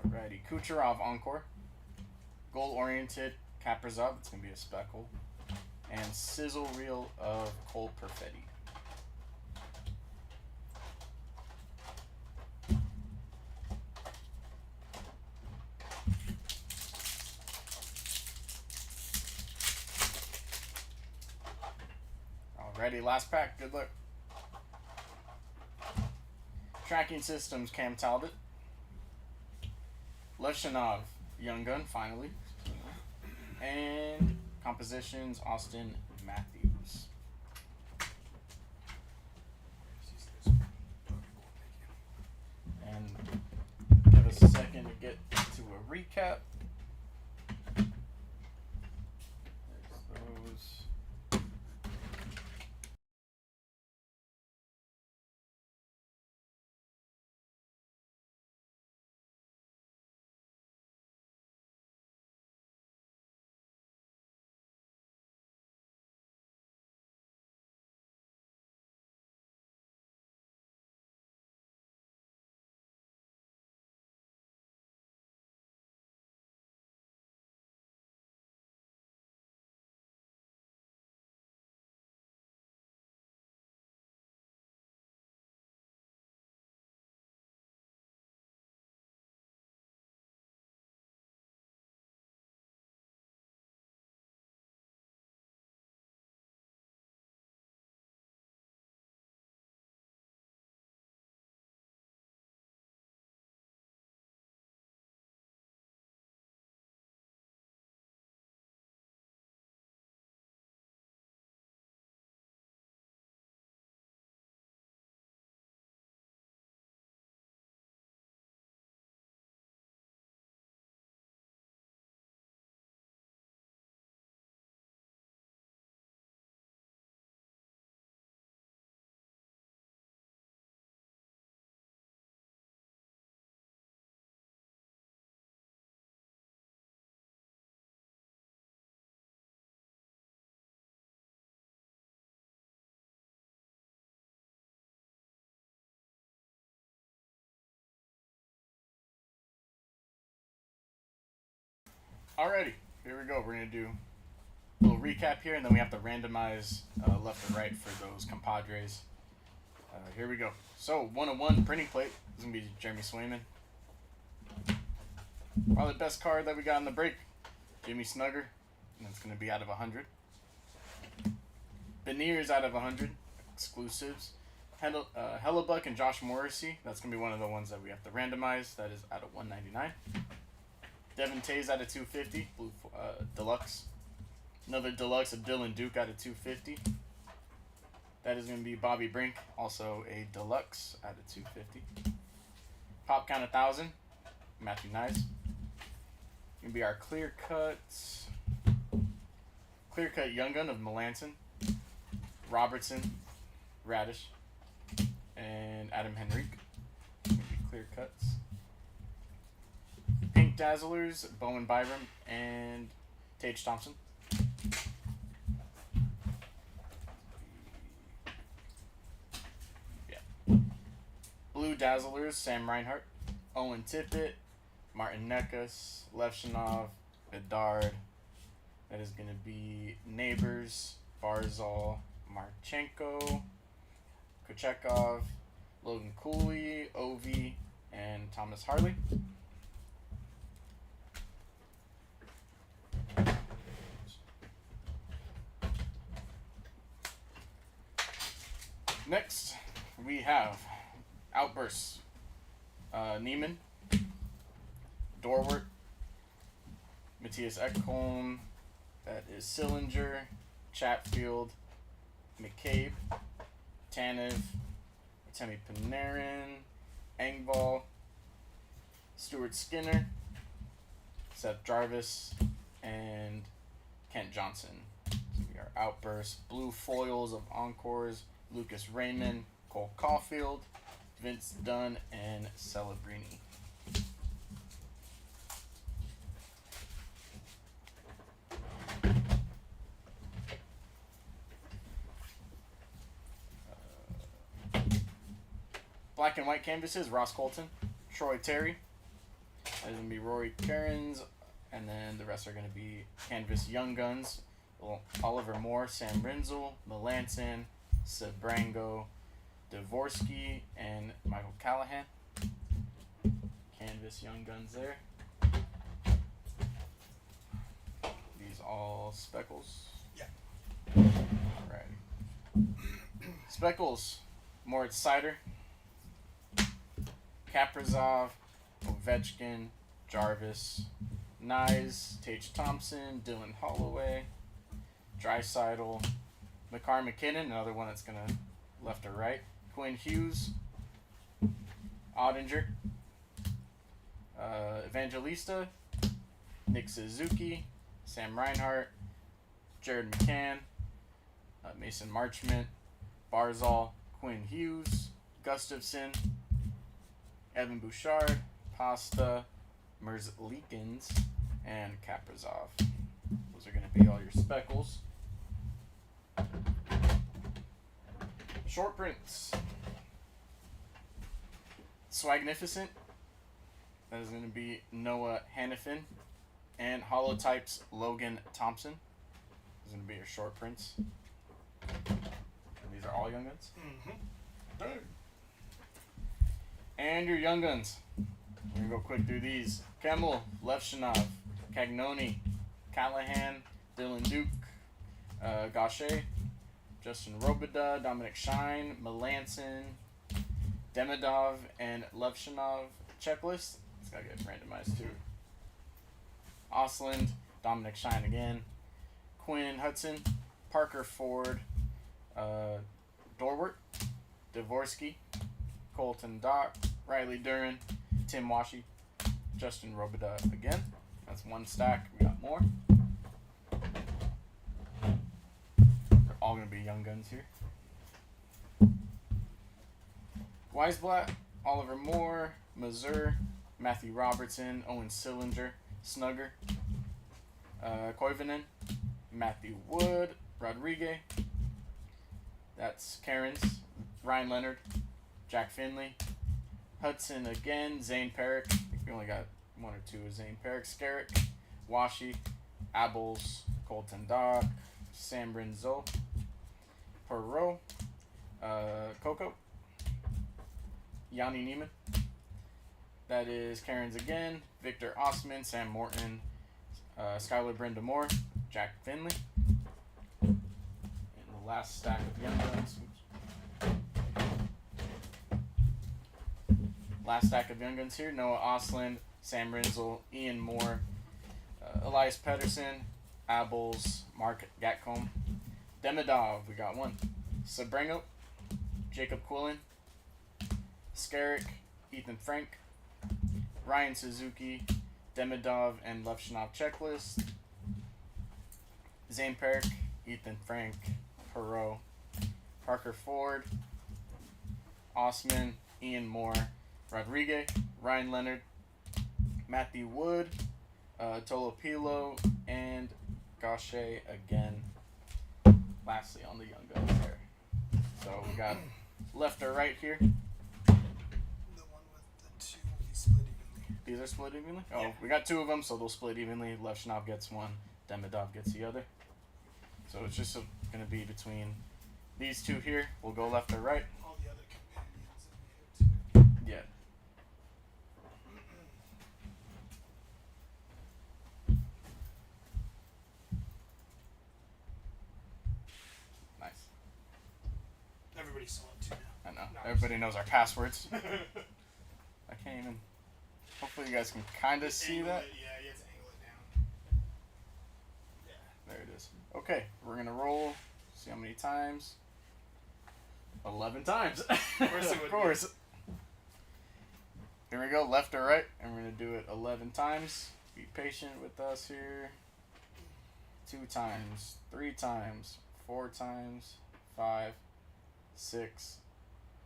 Alrighty, Kucherov Encore. Goal Oriented Kaprizov, it's going to be a speckle. And Sizzle Reel of Cole Perfetti. Alrighty, last pack. Good luck. Tracking Systems, Cam Talbot. Levshinov, Young Gun, finally. And Compositions, Austin Matthews. recap. There's those. Alrighty, here we go. We're gonna do a little recap here, and then we have to randomize left and right for those compadres. Here we go. So 101 printing plate is gonna be Jeremy Swayman. Probably the best card that we got in the break, Jimmy Snugger, and it's gonna be out of 100. Beniers out of 100 exclusives. Hellebuck and Josh Morrissey. That's gonna be one of the ones that we have to randomize. That is out of 199. Devin Tays out of 250, blue deluxe. Another deluxe of Dylan Duke out of 250. That is going to be Bobby Brink, also a deluxe out of 250. Pop count 1,000, Matthew Nyes. Going to be our clear cut Young Gun of Melanson, Robertson, Radish, and Adam Henrique. Going to be clear cuts. Pink Dazzlers, Bowen Byram, and Tage Thompson. Yeah. Blue Dazzlers, Sam Reinhart, Owen Tippett, Martin Nekus, Levshinov, Bedard. That is going to be Neighbors, Barzal, Marchenko, Kochekov, Logan Cooley, Ovi, and Thomas Harley. Next, we have Outbursts, Neiman, Dorwart, Matthias Ekholm, that is Sillinger, Chatfield, McCabe, Tanev, Artemi Panarin, Engvall, Stuart Skinner, Seth Jarvis, and Kent Johnson. So we are Outbursts, Blue Foils of Encores, Lucas Raymond, Cole Caulfield, Vince Dunn, and Celebrini. Black and white canvases, Ross Colton, Troy Terry. There's going to be Rory Cairns, and then the rest are going to be canvas Young Guns, Oliver Moore, Sam Renzel, Melanson, Sabrango, Dvorsky, and Michael Callahan. Canvas Young Guns there. These all speckles. Yeah. Alright. Speckles, Moritz Sider, Kaprizov, Ovechkin, Jarvis, Nyes, Tage Thompson, Dylan Holloway, Draisaitl, McCarr McKinnon, another one that's going to left or right, Quinn Hughes, Ottinger, Evangelista, Nick Suzuki, Sam Reinhart, Jared McCann, Mason Marchment, Barzal, Quinn Hughes, Gustafson, Evan Bouchard, Pasta, Merzlikins, and Kaprizov. Those are going to be all your speckles. Short prints. Swagnificent. That is going to be Noah Hannafin. And Holotypes Logan Thompson. Those are going to be your short prints. And these are all Young Guns? Mm-hmm. And your Young Guns. We're going to go quick through these. Kemmel, Levshinov, Cagnoni, Callahan, Dylan Duke, Gaucher, Justin Robida, Dominic Shine, Melanson, Demidov, and Levshinov checklist. It's got to get randomized too. Osland, Dominic Shine again, Quinn Hudson, Parker Ford, Dorwart, Dvorsky, Colton Dock, Riley Duran, Tim Washi, Justin Robida again. That's one stack. We got more. They're all going to be Young Guns here. Weisblatt, Oliver Moore, Mazur, Matthew Robertson, Owen Sillinger, Snugger, Koivunen, Matthew Wood, Rodriguez. That's Karen's, Ryan Leonard, Jack Finley, Hudson again, Zane Perrick. I think we only got one or two of Zane Perrick. Skerrick, Washi, Abels, Colton Dock, Sam Renzo, Perot, Coco, Yanni Neiman. That is Karen's again, Victor Osman, Sam Morton, Skylar Brenda Moore, Jack Finley. And the last stack of Young Guns. Last stack of Young Guns here. Noah Osland, Sam Renzel, Ian Moore, Elias Pedersen, Abels, Mark Gatcomb, Demidov, we got one. Sabrengo, Jacob Quillen, Skerrick, Ethan Frank, Ryan Suzuki, Demidov, and Levshinov checklist. Zane Perrick, Ethan Frank, Perot, Parker Ford, Osman, Ian Moore, Rodriguez, Ryan Leonard, Matthew Wood, Tolopilo, and Gaucher again. Lastly on the Young Guns there. So we got left or right here. The one with the two will be split evenly. These are split evenly? Oh, Yeah. we got two of them, so they'll split evenly. Levshinov gets one, Demidov gets the other. So it's just going to be between these two here. We'll go left or right. All the other companions in here too. Yeah. Nice. Everybody saw it too now. I know. Everybody knows our passwords. I can't even. Hopefully, you guys can kind of see Angle that. it, yeah, you have to angle it down. Yeah. There it is. Okay, we're going to roll. See how many times. 11 times. Of course it would Of course. Here we go, left or right, and we're going to do it 11 times. Be patient with us here. 2 times, 3 times, 4 times, 5, 6,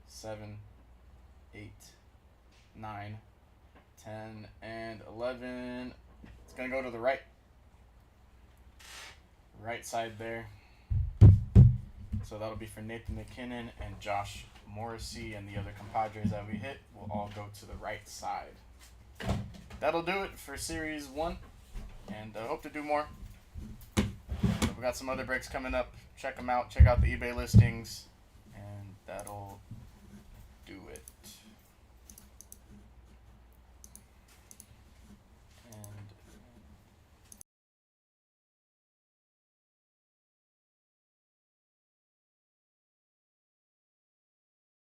7, 8, 9, 10, and 11. It's going to go to the right. Right side there. So that'll be for Nathan McKinnon and Josh Morrissey, and the other compadres that we hit will all go to the right side. That'll do it for Series 1, and I hope to do more. So we got some other breaks coming up. Check them out. Check out the eBay listings.